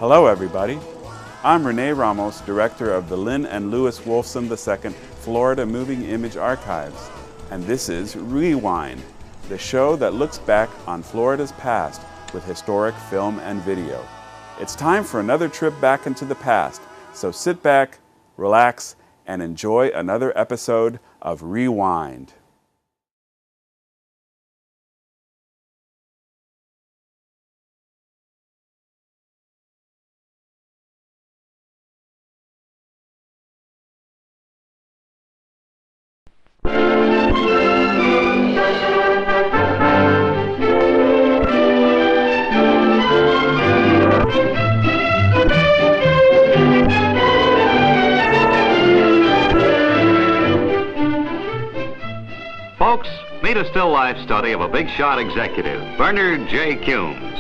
Hello everybody, I'm Rene Ramos, Director of the Lynn and Louis Wolfson II Florida Moving Image Archives, and this is Rewind, the show that looks back on Florida's past with historic film and video. It's time for another trip back into the past, so sit back, relax, and enjoy another episode of Rewind. Folks, meet a still life study of a big shot executive, Bernard J. Cumes.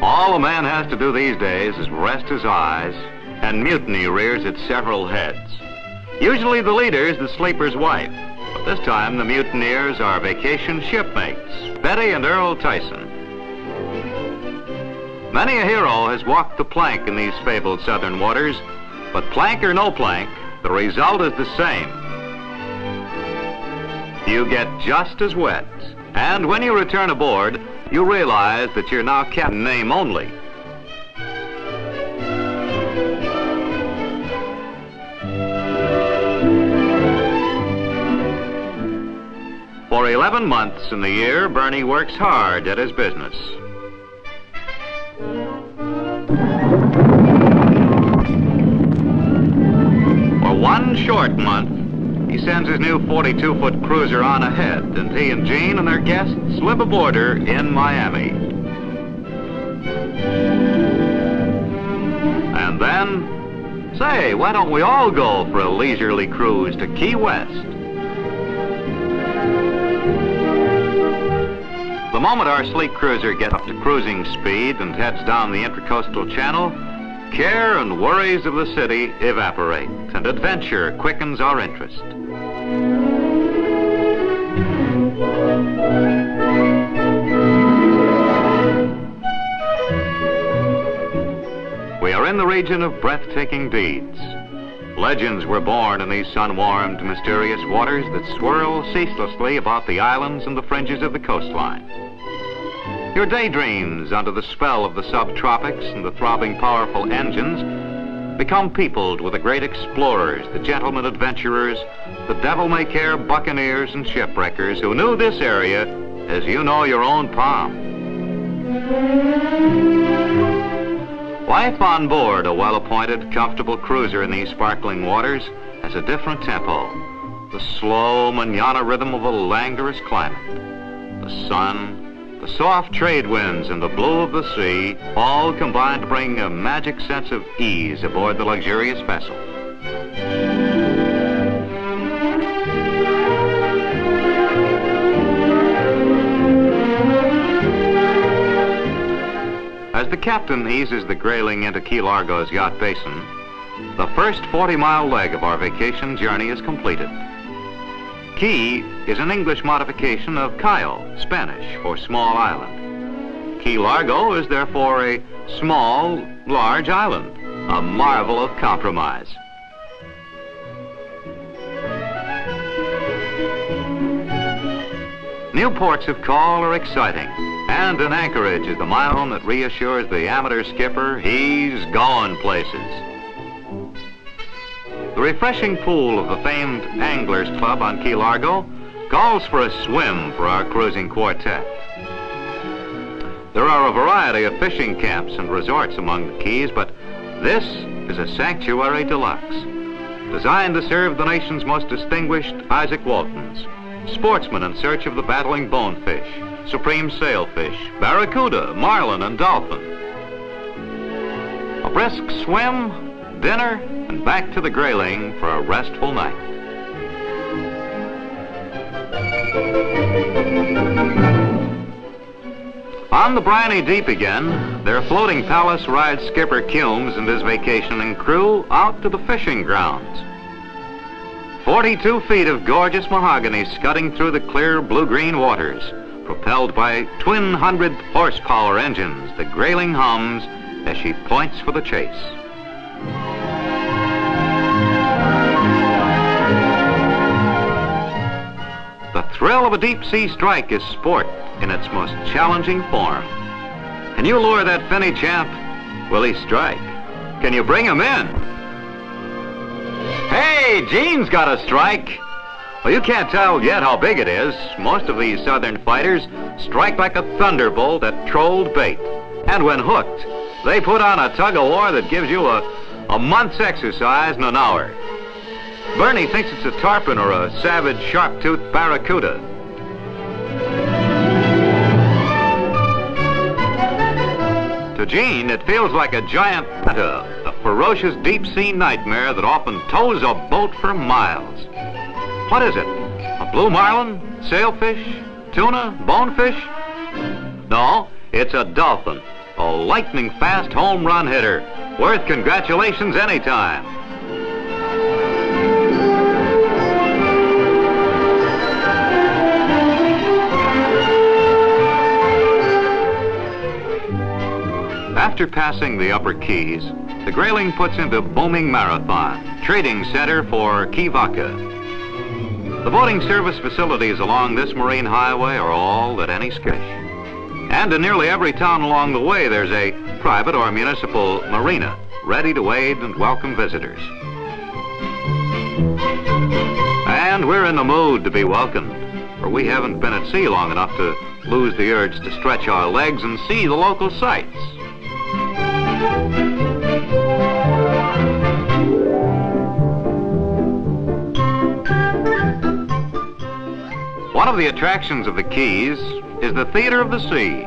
All a man has to do these days is rest his eyes, and mutiny rears its several heads. Usually the leader is the sleeper's wife, but this time the mutineers are vacation shipmates, Betty and Earl Tyson. Many a hero has walked the plank in these fabled southern waters, but plank or no plank, the result is the same. You get just as wet, and when you return aboard, you realize that you're now kept in name only. For 11 months in the year, Bernie works hard at his business. One short month, he sends his new 42-foot cruiser on ahead, and he and Jean and their guests live aboard her in Miami. And then, say, why don't we all go for a leisurely cruise to Key West? The moment our sleek cruiser gets up to cruising speed and heads down the Intracoastal Channel, care and worries of the city evaporate, and adventure quickens our interest. We are in the region of breathtaking deeds. Legends were born in these sun-warmed, mysterious waters that swirl ceaselessly about the islands and the fringes of the coastline. Your daydreams under the spell of the subtropics and the throbbing powerful engines become peopled with the great explorers, the gentlemen adventurers, the devil-may-care buccaneers and shipwreckers who knew this area as you know your own palm. Life on board a well-appointed, comfortable cruiser in these sparkling waters has a different tempo. The slow manana rhythm of a languorous climate. The sun, the soft trade winds and the blue of the sea all combine to bring a magic sense of ease aboard the luxurious vessel. As the captain eases the grayling into Key Largo's yacht basin, the first 40-mile leg of our vacation journey is completed. Key is an English modification of Cayo, Spanish for small island. Key Largo is therefore a small, large island, a marvel of compromise. New ports of call are exciting, and an anchorage is the milestone that reassures the amateur skipper he's going places. The refreshing pool of the famed Anglers Club on Key Largo calls for a swim for our cruising quartet. There are a variety of fishing camps and resorts among the Keys, but this is a sanctuary deluxe, designed to serve the nation's most distinguished Isaac Waltons, sportsmen in search of the battling bonefish, supreme sailfish, barracuda, marlin, and dolphin. A brisk swim, dinner, and back to the grayling for a restful night. On the briny deep again, their floating palace rides Skipper Cumes and his vacationing crew out to the fishing grounds. 42 feet of gorgeous mahogany scudding through the clear blue-green waters, Propelled by twin 100-horsepower engines, the Grayling hums as she points for the chase. The thrill of a deep-sea strike is sport in its most challenging form. Can you lure that finny champ? Will he strike? Can you bring him in? Hey, Gene's got a strike. Well, you can't tell yet how big it is. Most of these southern fighters strike like a thunderbolt at trolled bait. And when hooked, they put on a tug-of-war that gives you a month's exercise in an hour. Bernie thinks it's a tarpon or a savage sharp-toothed barracuda. To Gene, it feels like a giant manta, a ferocious deep-sea nightmare that often tows a boat for miles. What is it? A blue marlin? Sailfish? Tuna? Bonefish? No, it's a dolphin, a lightning-fast home run hitter, worth congratulations anytime. After passing the upper Keys, the Grayling puts into booming Marathon, trading center for Key Vaca. The boating service facilities along this marine highway are all that any skittish. And in nearly every town along the way, there's a private or municipal marina ready to aid and welcome visitors. And we're in the mood to be welcomed, for we haven't been at sea long enough to lose the urge to stretch our legs and see the local sights. One of the attractions of the Keys is the Theater of the Sea,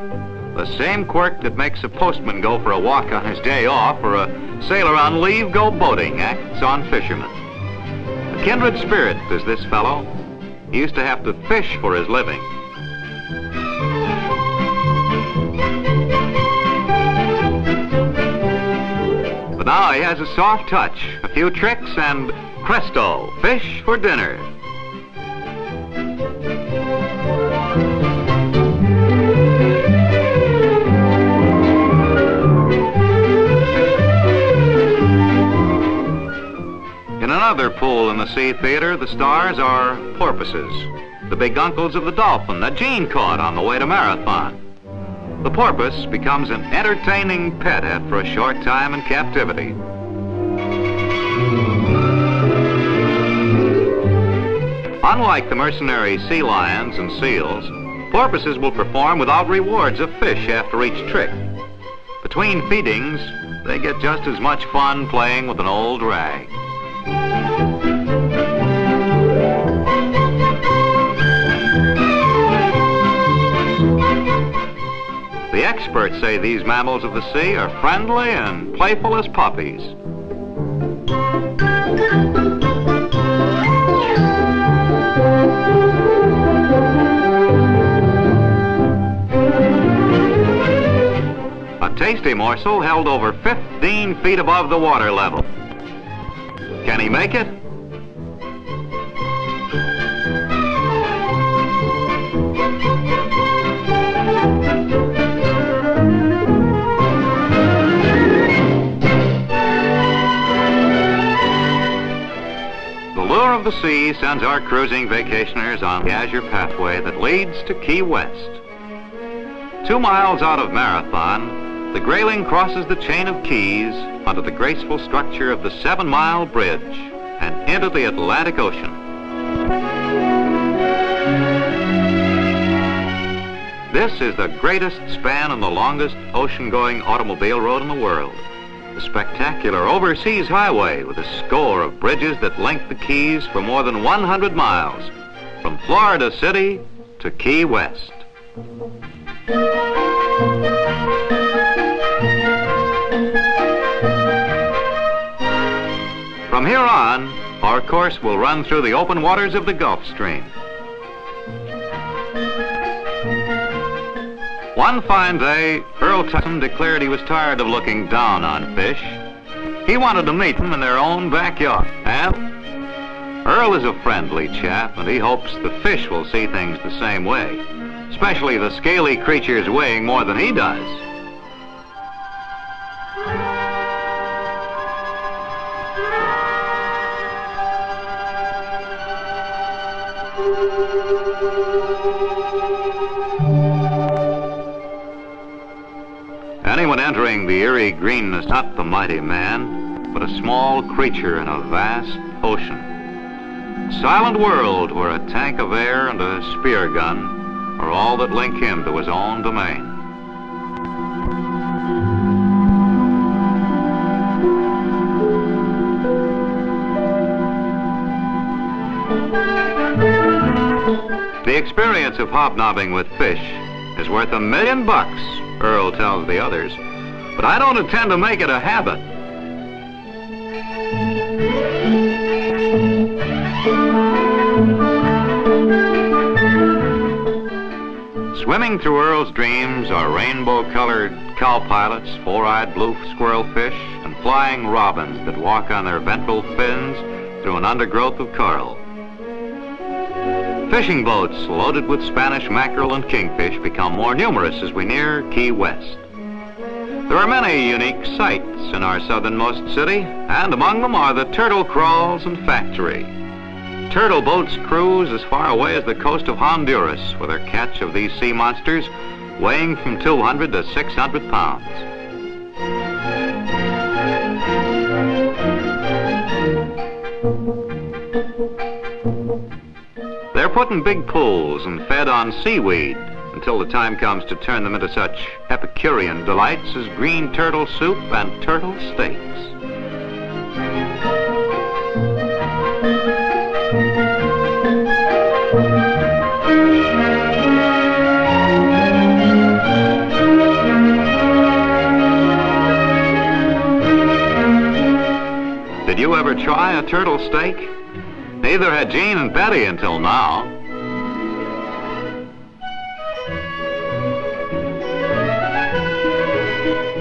the same quirk that makes a postman go for a walk on his day off or a sailor on leave go boating acts on fishermen. A kindred spirit is this fellow. He used to have to fish for his living. But now he has a soft touch, a few tricks, and presto, fish for dinner. In another pool in the Sea Theater, the stars are porpoises, the big uncles of the dolphin that Gene caught on the way to Marathon. The porpoise becomes an entertaining pet after a short time in captivity. Unlike the mercenary sea lions and seals, porpoises will perform without rewards of fish after each trick. Between feedings, they get just as much fun playing with an old rag. The experts say these mammals of the sea are friendly and playful as puppies. A tasty morsel held over 15 feet above the water level. Can he make it? The lure of the sea sends our cruising vacationers on the azure pathway that leads to Key West. 2 miles out of Marathon, the Grayling crosses the chain of keys onto the graceful structure of the 7-mile bridge and into the Atlantic Ocean. This is the greatest span and the longest ocean-going automobile road in the world. The spectacular overseas highway with a score of bridges that link the Keys for more than 100 miles, from Florida City to Key West. From here on, our course will run through the open waters of the Gulf Stream. One fine day, Earl Tutton declared he was tired of looking down on fish. He wanted to meet them in their own backyard. And Earl is a friendly chap, and he hopes the fish will see things the same way. especially the scaly creatures weighing more than he does. Anyone entering the eerie greenness, not the mighty man, but a small creature in a vast ocean. A silent world where a tank of air and a spear gun are all that link him to his own domain. The experience of hobnobbing with fish is worth $1 million, Earl tells the others, but I don't intend to make it a habit. Swimming through Earl's dreams are rainbow-colored cow pilots, four-eyed blue squirrelfish, and flying robins that walk on their ventral fins through an undergrowth of coral. Fishing boats loaded with Spanish mackerel and kingfish become more numerous as we near Key West. There are many unique sights in our southernmost city, and among them are the turtle crawls and factory. Turtle boats cruise as far away as the coast of Honduras with their catch of these sea monsters weighing from 200 to 600 pounds. They're put in big pools and fed on seaweed until the time comes to turn them into such Epicurean delights as green turtle soup and turtle steaks. Did you ever try a turtle steak? Neither had Jean and Betty until now.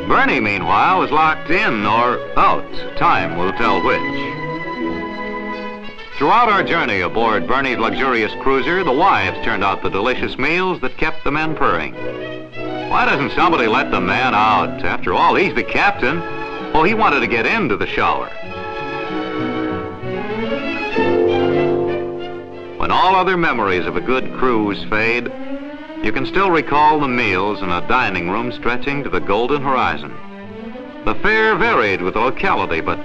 Bernie, meanwhile, is locked in or out. Time will tell which. Throughout our journey aboard Bernie's luxurious cruiser, the wives turned out the delicious meals that kept the men purring. Why doesn't somebody let the man out? After all, he's the captain. Oh, he wanted to get into the shower. When all other memories of a good cruise fade, you can still recall the meals in a dining room stretching to the golden horizon. The fare varied with the locality, but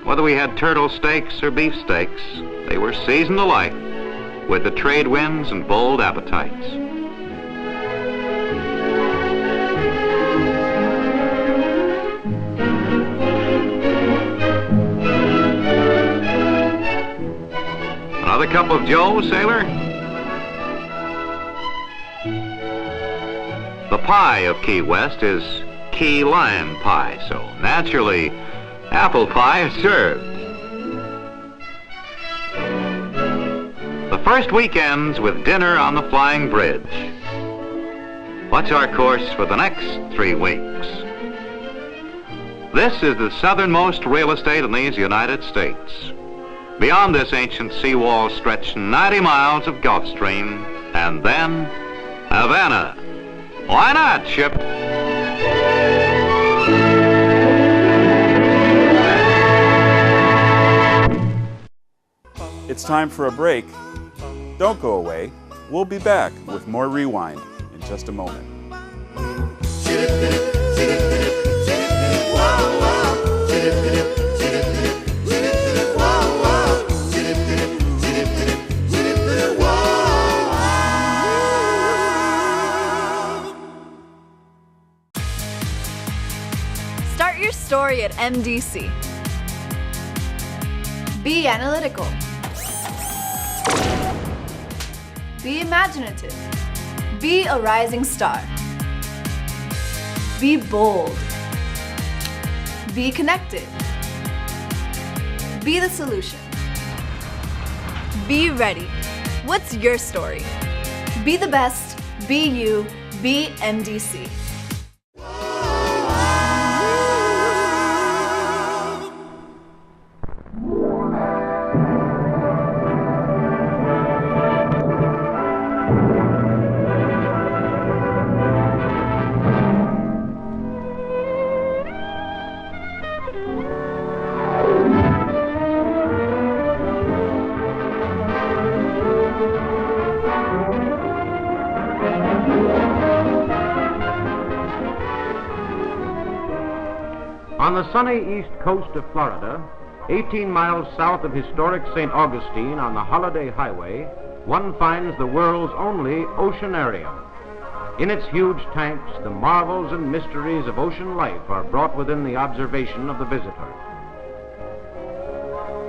whether we had turtle steaks or beef steaks, they were seasoned alike with the trade winds and bold appetites. Another cup of Joe, sailor? The pie of Key West is key lime pie, so naturally, apple pie is served. The first week ends with dinner on the Flying Bridge. What's our course for the next 3 weeks? This is the southernmost real estate in these United States. Beyond this ancient seawall stretch 90 miles of Gulf Stream, and then Havana. Why not, ship? It's time for a break. Don't go away. We'll be back with more Rewind in just a moment. Start your story at MDC. Be analytical. Be imaginative. Be a rising star. Be bold. Be connected. Be the solution. Be ready. What's your story? Be the best. Be you. Be MDC. On the sunny east coast of Florida, 18 miles south of historic St. Augustine on the Holiday Highway, one finds the world's only oceanarium. In its huge tanks, the marvels and mysteries of ocean life are brought within the observation of the visitor.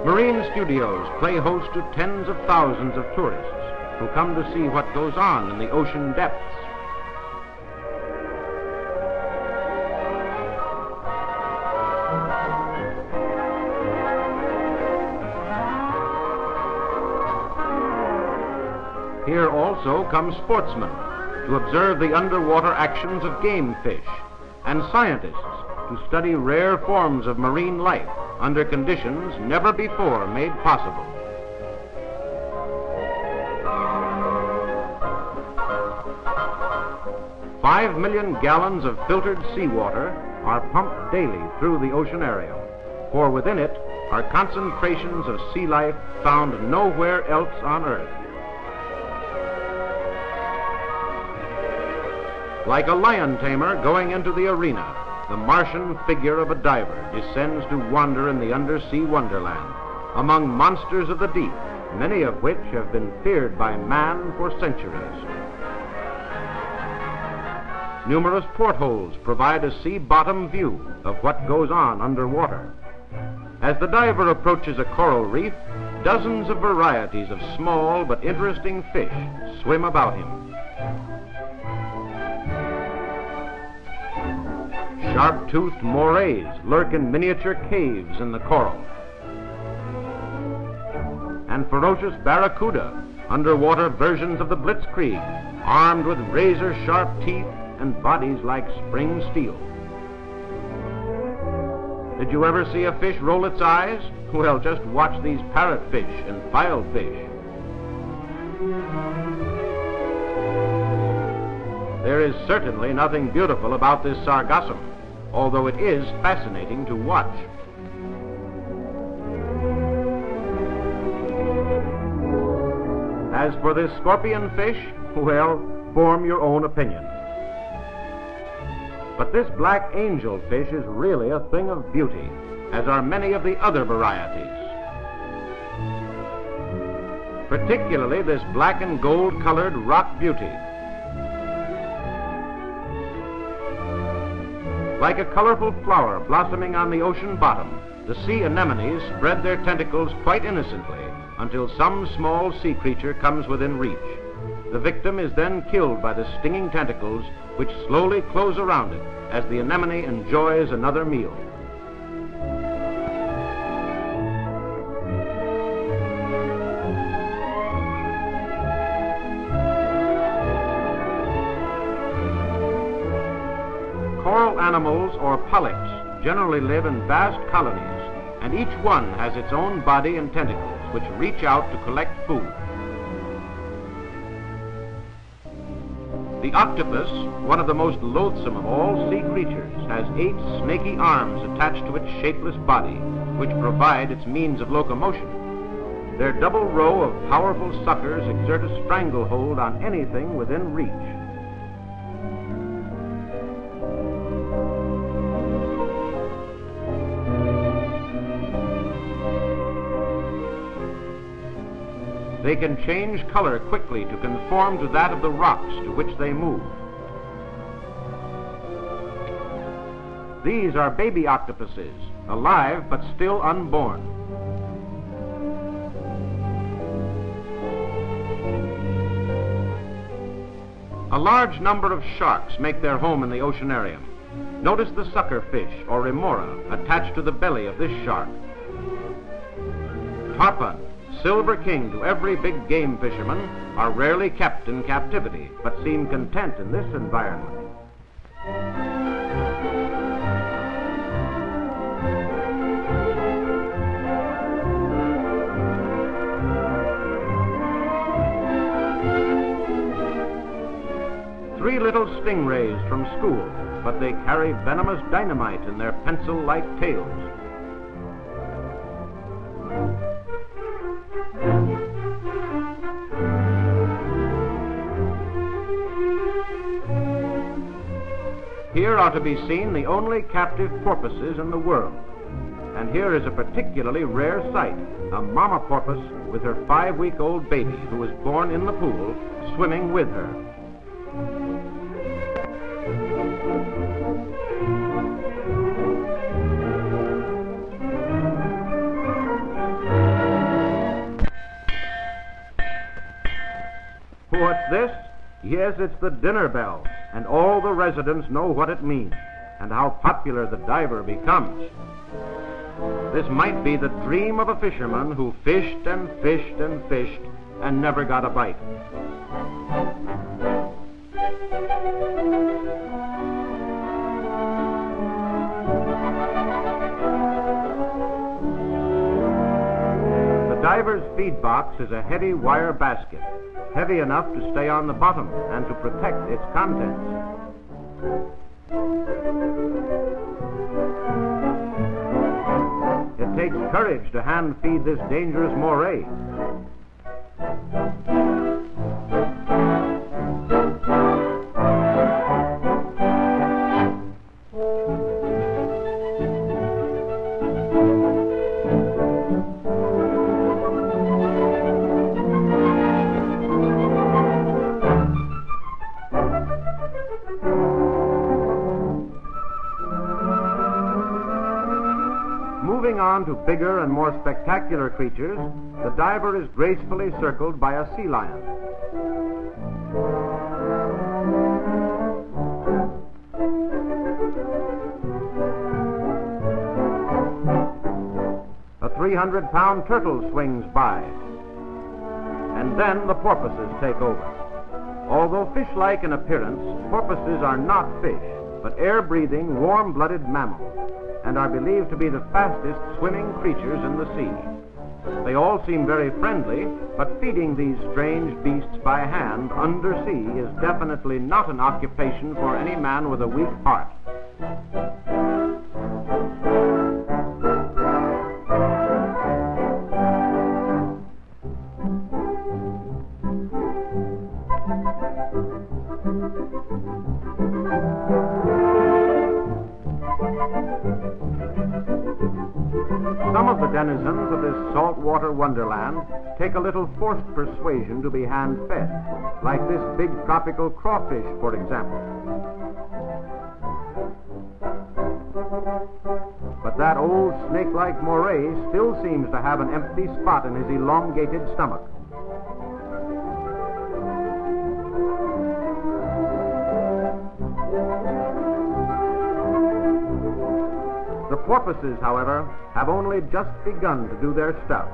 Marine studios play host to tens of thousands of tourists who come to see what goes on in the ocean depths. Here also come sportsmen to observe the underwater actions of game fish, and scientists to study rare forms of marine life under conditions never before made possible. "5 million gallons of filtered seawater are pumped daily through the oceanarium, for within it are concentrations of sea life found nowhere else on Earth. Like a lion tamer going into the arena, the Martian figure of a diver descends to wander in the undersea wonderland, among monsters of the deep, many of which have been feared by man for centuries. Numerous portholes provide a sea bottom view of what goes on underwater. As the diver approaches a coral reef, dozens of varieties of small but interesting fish swim about him. Sharp-toothed morays lurk in miniature caves in the coral. And ferocious barracuda, underwater versions of the blitzkrieg, armed with razor-sharp teeth and bodies like spring steel. Did you ever see a fish roll its eyes? Well, just watch these parrotfish and filefish. There is certainly nothing beautiful about this sargassum, although it is fascinating to watch. As for this scorpion fish, well, form your own opinion. But this black angel fish is really a thing of beauty, as are many of the other varieties. Particularly this black and gold colored rock beauty. Like a colorful flower blossoming on the ocean bottom, the sea anemones spread their tentacles quite innocently until some small sea creature comes within reach. The victim is then killed by the stinging tentacles, which slowly close around it as the anemone enjoys another meal. Coral animals or polyps generally live in vast colonies, and each one has its own body and tentacles which reach out to collect food. The octopus, one of the most loathsome of all sea creatures, has 8 snaky arms attached to its shapeless body, which provide its means of locomotion. Their double row of powerful suckers exert a stranglehold on anything within reach. They can change color quickly to conform to that of the rocks to which they move. These are baby octopuses, alive but still unborn. A large number of sharks make their home in the oceanarium. Notice the suckerfish, or remora, attached to the belly of this shark. Tarpon, silver king to every big game fisherman, are rarely kept in captivity, but seem content in this environment. Three little stingrays from school, but they carry venomous dynamite in their pencil-like tails. Here are to be seen the only captive porpoises in the world. And here is a particularly rare sight, a mama porpoise with her 5-week-old baby who was born in the pool, swimming with her. What's this? Yes, it's the dinner bell, and all the residents know what it means, and how popular the diver becomes. This might be the dream of a fisherman who fished and fished and fished and never got a bite. The diver's feed box is a heavy wire basket, heavy enough to stay on the bottom and to protect its contents. It takes courage to hand feed this dangerous moray. Moving on to bigger and more spectacular creatures, the diver is gracefully circled by a sea lion. A 300-pound turtle swings by, and then the porpoises take over. Although fish-like in appearance, porpoises are not fish, but air-breathing, warm-blooded mammals, and are believed to be the fastest swimming creatures in the sea. They all seem very friendly, but feeding these strange beasts by hand undersea is definitely not an occupation for any man with a weak heart. Some of the denizens of this saltwater wonderland take a little forced persuasion to be hand-fed, like this big tropical crawfish, for example. But that old snake-like moray still seems to have an empty spot in his elongated stomach. The porpoises, however, have only just begun to do their stuff.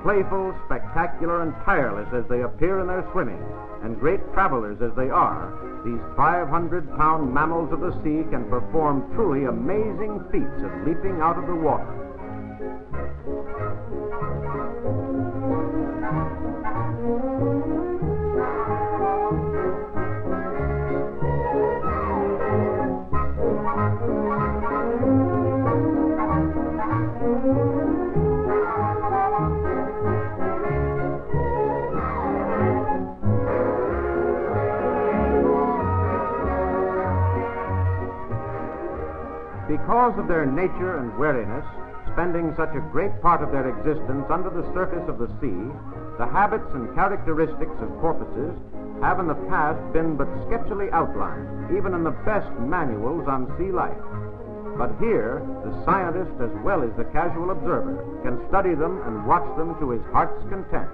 Playful, spectacular, and tireless as they appear in their swimming, and great travelers as they are, these 500-pound mammals of the sea can perform truly amazing feats of leaping out of the water. Because of their nature and wariness, spending such a great part of their existence under the surface of the sea, the habits and characteristics of porpoises have in the past been but sketchily outlined, even in the best manuals on sea life. But here, the scientist as well as the casual observer can study them and watch them to his heart's content.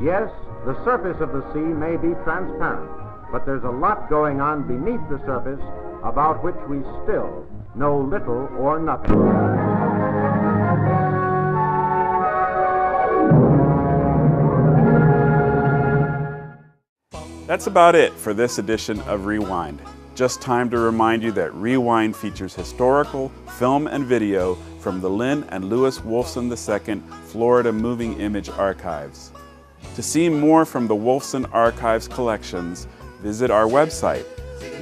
Yes, the surface of the sea may be transparent, but there's a lot going on beneath the surface about which we still know little or nothing. That's about it for this edition of Rewind. Just time to remind you that Rewind features historical film and video from the Lynn and Lewis Wolfson II Florida Moving Image Archives. To see more from the Wolfson Archives collections, visit our website,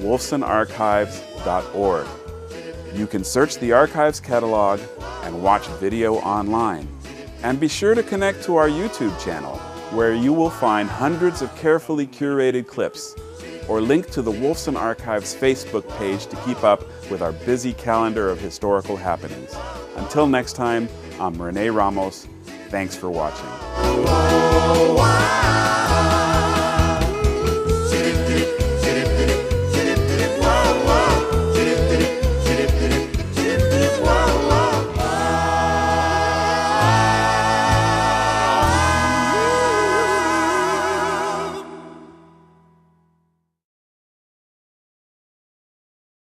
wolfsonarchives.org. You can search the archives catalog and watch video online. And be sure to connect to our YouTube channel, where you will find hundreds of carefully curated clips, or link to the Wolfson Archives Facebook page to keep up with our busy calendar of historical happenings. Until next time, I'm Rene Ramos. Thanks for watching.